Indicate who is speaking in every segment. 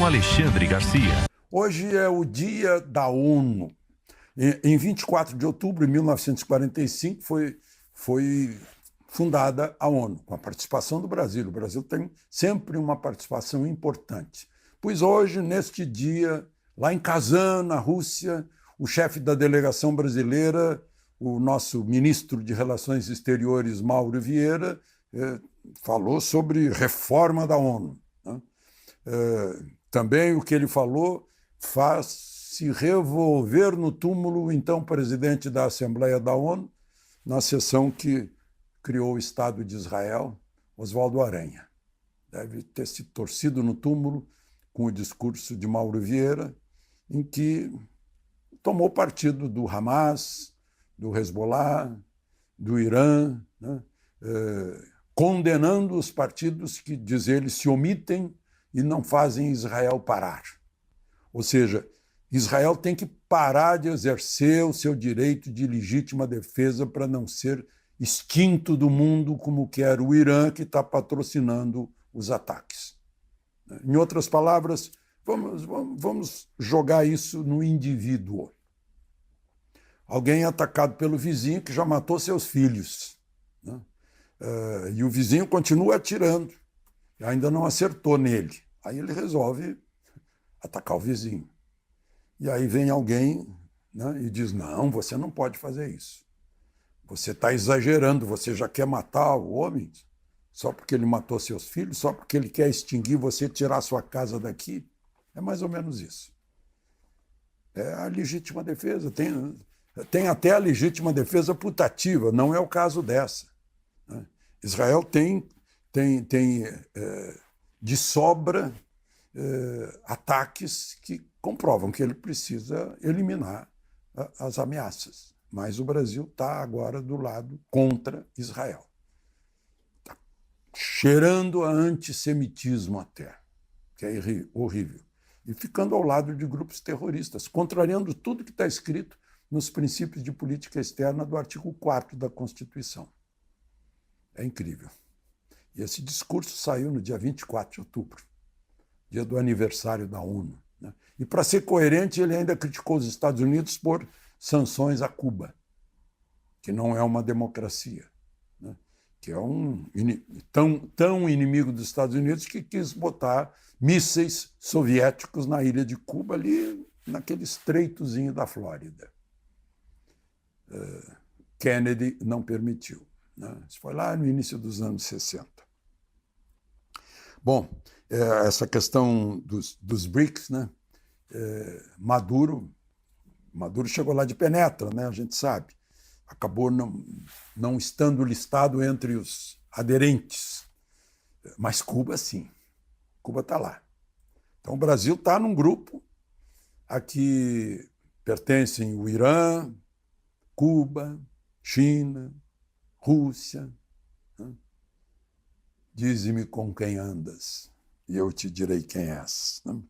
Speaker 1: Alexandre Garcia.
Speaker 2: Hoje é o dia da ONU. Em 24 de outubro de 1945 foi fundada a ONU, com a participação do Brasil. O Brasil tem sempre uma participação importante. Pois hoje, neste dia, lá em Kazan, na Rússia, o chefe da delegação brasileira, o nosso ministro de Relações Exteriores, Mauro Vieira, falou sobre reforma da ONU. Também o que ele falou faz-se revolver no túmulo o então presidente da Assembleia da ONU, na sessão que criou o Estado de Israel, Oswaldo Aranha. Deve ter se torcido no túmulo com o discurso de Mauro Vieira, em que tomou partido do Hamas, do Hezbollah, do Irã, né? Condenando os partidos que, diz ele, se omitem e não fazem Israel parar. Ou seja, Israel tem que parar de exercer o seu direito de legítima defesa para não ser extinto do mundo como quer o Irã, que está patrocinando os ataques. Em outras palavras, vamos jogar isso no indivíduo. Alguém é atacado pelo vizinho que já matou seus filhos, né? E o vizinho continua atirando, ainda não acertou nele. Aí ele resolve atacar o vizinho. E aí vem alguém, né, e diz, não, você não pode fazer isso. Você está exagerando, você já quer matar o homem só porque ele matou seus filhos, só porque ele quer extinguir você, tirar sua casa daqui. É mais ou menos isso. É a legítima defesa. Tem até a legítima defesa putativa, não é o caso dessa, né? Israel tem de sobra ataques que comprovam que ele precisa eliminar as ameaças. Mas o Brasil está agora do lado contra Israel. Está cheirando a antissemitismo até, que é horrível. E ficando ao lado de grupos terroristas, contrariando tudo que está escrito nos princípios de política externa do artigo 4º da Constituição. É incrível. E esse discurso saiu no dia 24 de outubro, dia do aniversário da ONU, né? E, para ser coerente, ele ainda criticou os Estados Unidos por sanções a Cuba, que não é uma democracia, né? Que é tão inimigo dos Estados Unidos que quis botar mísseis soviéticos na ilha de Cuba, ali naquele estreitozinho da Flórida. Kennedy não permitiu, né? Isso foi lá no início dos anos 60. Bom, essa questão dos BRICS, né? Maduro chegou lá de penetra, né? A gente sabe. Acabou não estando listado entre os aderentes. Mas Cuba, sim. Cuba está lá. Então, o Brasil está num grupo a que pertencem o Irã, Cuba, China, Rússia, né? Dize-me com quem andas, e eu te direi quem és, né?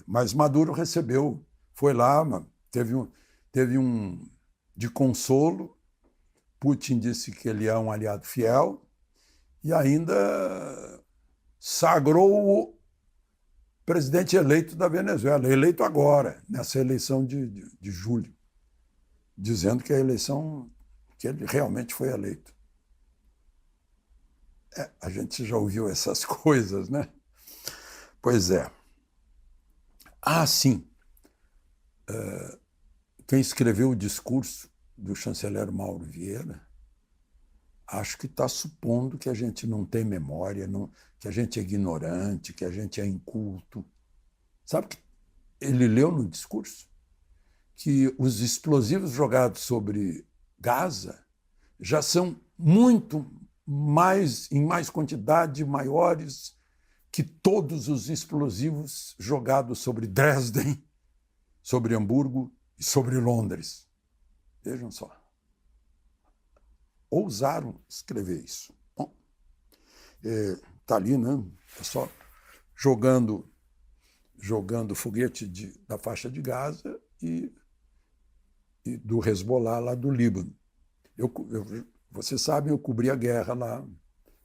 Speaker 2: Mas Maduro recebeu, foi lá, teve um de consolo. Putin disse que ele é um aliado fiel e ainda sagrou o presidente eleito da Venezuela, eleito agora, nessa eleição de julho, dizendo que é a eleição que ele realmente foi eleito. A gente já ouviu essas coisas, né? Pois é. Sim. Quem escreveu o discurso do chanceler Mauro Vieira, acho que está supondo que a gente não tem memória, que a gente é ignorante, que a gente é inculto. Sabe o que ele leu no discurso? Que os explosivos jogados sobre Gaza já são muito em mais quantidade, maiores que todos os explosivos jogados sobre Dresden, sobre Hamburgo e sobre Londres. Vejam só. Ousaram escrever isso. Bom, está ali, né? É só jogando foguete da faixa de Gaza e do Hezbollah lá do Líbano. Vocês sabem, eu cobri a guerra lá.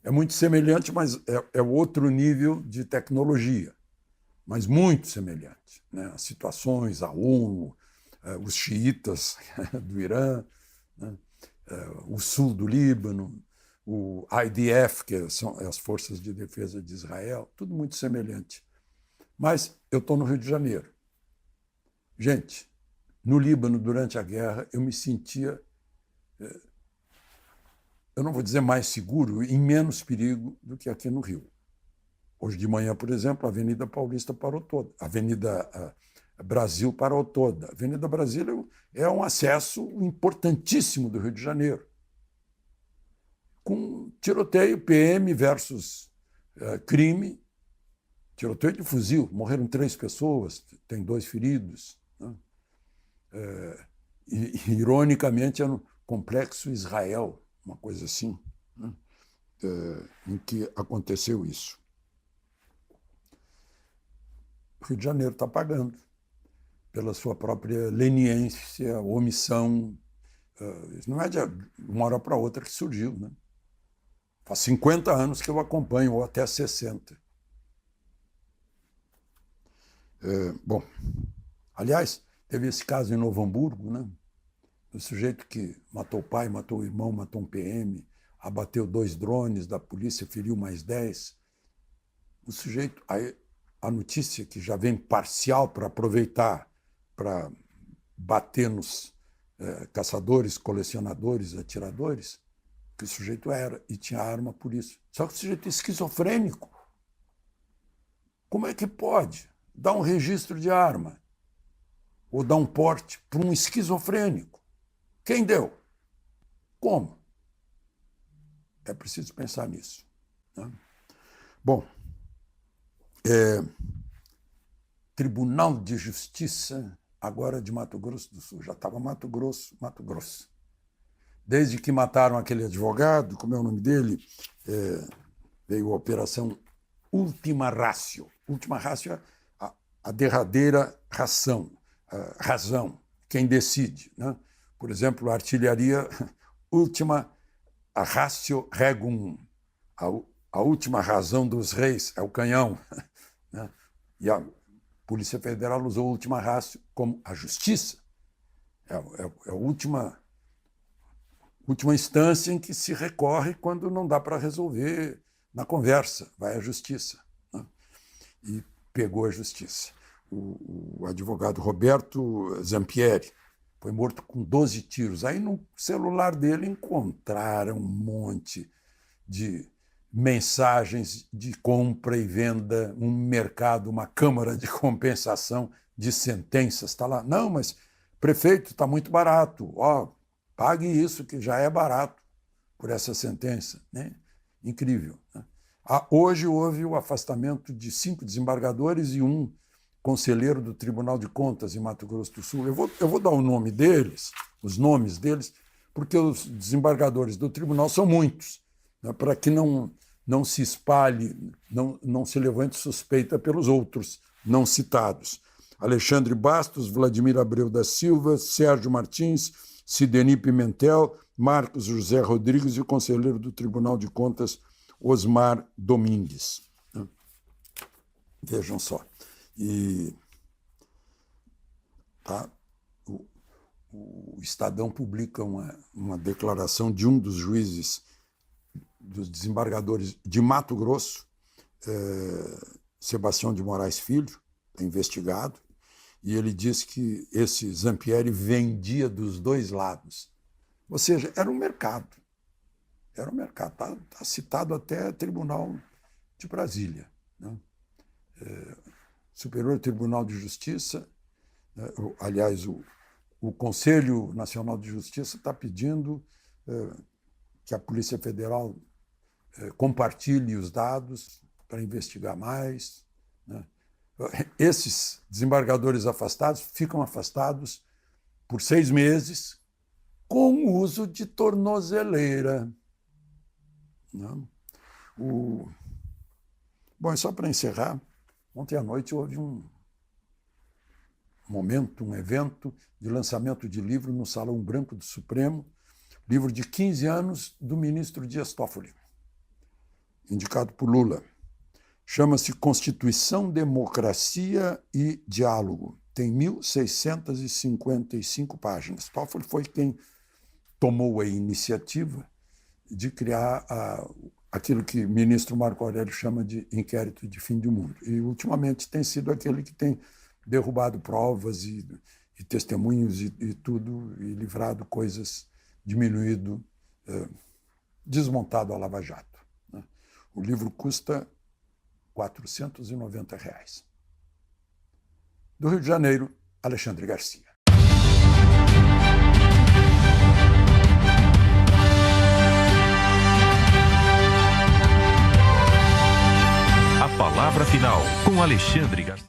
Speaker 2: É muito semelhante, mas é outro nível de tecnologia. mas muito semelhante, né? As situações, a ONU, os xiitas do Irã, né? O sul do Líbano, o IDF, que são as Forças de Defesa de Israel, tudo muito semelhante. Mas eu estou no Rio de Janeiro. Gente, no Líbano, durante a guerra, eu me sentia, eu não vou dizer mais seguro, em menos perigo do que aqui no Rio. Hoje de manhã, por exemplo, a Avenida Paulista parou toda, a Avenida Brasil parou toda. A Avenida Brasil é um acesso importantíssimo do Rio de Janeiro, com tiroteio, PM versus crime, tiroteio de fuzil, morreram 3 pessoas, tem 2 feridos, né? Ironicamente, é no Complexo Israel, uma coisa assim, né? Em que aconteceu isso. O Rio de Janeiro está pagando pela sua própria leniência, omissão. Isso não é de uma hora para outra que surgiu, né? Faz 50 anos que eu acompanho, ou até 60. Bom, aliás, teve esse caso em Novo Hamburgo, né? O sujeito que matou o pai, matou o irmão, matou um PM, abateu 2 drones da polícia, feriu mais 10. O sujeito, a notícia que já vem parcial para aproveitar, para bater nos caçadores, colecionadores, atiradores, que o sujeito era e tinha arma por isso. Só que o sujeito é esquizofrênico. Como é que pode dar um registro de arma ou dar um porte para um esquizofrênico? Quem deu? Como? É preciso pensar nisso, né? Bom, Tribunal de Justiça, agora de Mato Grosso do Sul. Já estava Mato Grosso. Desde que mataram aquele advogado, como é o nome dele, veio a Operação Última Ratio. Última Ratio é a derradeira razão, quem decide, né? Por exemplo, a artilharia, última a ratio regum, a última razão dos reis é o canhão, né? E a Polícia Federal usou a última ratio como a justiça. É a última instância em que se recorre quando não dá para resolver na conversa, vai à justiça, né? E pegou a justiça. O advogado Roberto Zampieri foi morto com 12 tiros. Aí no celular dele encontraram um monte de mensagens de compra e venda, um mercado, uma câmara de compensação de sentenças. Está lá, não, mas prefeito, está muito barato. Pague isso, que já é barato por essa sentença, né? Incrível, né? Hoje houve o afastamento de 5 desembargadores e 1 conselheiro do Tribunal de Contas em Mato Grosso do Sul. Eu vou dar o nome deles, os nomes deles, porque os desembargadores do tribunal são muitos, né, para que não se espalhe, não se levante suspeita pelos outros não citados. Alexandre Bastos, Vladimir Abreu da Silva, Sérgio Martins, Sideni Pimentel, Marcos José Rodrigues e o conselheiro do Tribunal de Contas, Osmar Domingues. Vejam só. E o Estadão publica uma declaração de um dos juízes, dos desembargadores de Mato Grosso, Sebastião de Moraes Filho, investigado, e ele diz que esse Zampieri vendia dos 2 lados. Ou seja, era um mercado. Era um mercado. Está citado até Tribunal de Brasília, né? Superior Tribunal de Justiça, aliás, o Conselho Nacional de Justiça está pedindo que a Polícia Federal compartilhe os dados para investigar mais, né? Esses desembargadores afastados ficam afastados por 6 meses com o uso de tornozeleira, né? Bom, e só para encerrar, ontem à noite houve um evento de lançamento de livro no Salão Branco do Supremo, livro de 15 anos do ministro Dias Toffoli, indicado por Lula, Chama-se Constituição, Democracia e Diálogo. Tem 1.655 páginas. Toffoli foi quem tomou a iniciativa de criar aquilo que o ministro Marco Aurélio chama de inquérito de fim de mundo. E, ultimamente, tem sido aquele que tem derrubado provas e testemunhos e tudo, e livrado coisas, diminuído, desmontado a Lava Jato, né? O livro custa R$ 490. Do Rio de Janeiro, Alexandre Garcia.
Speaker 1: A palavra final com Alexandre Garcia.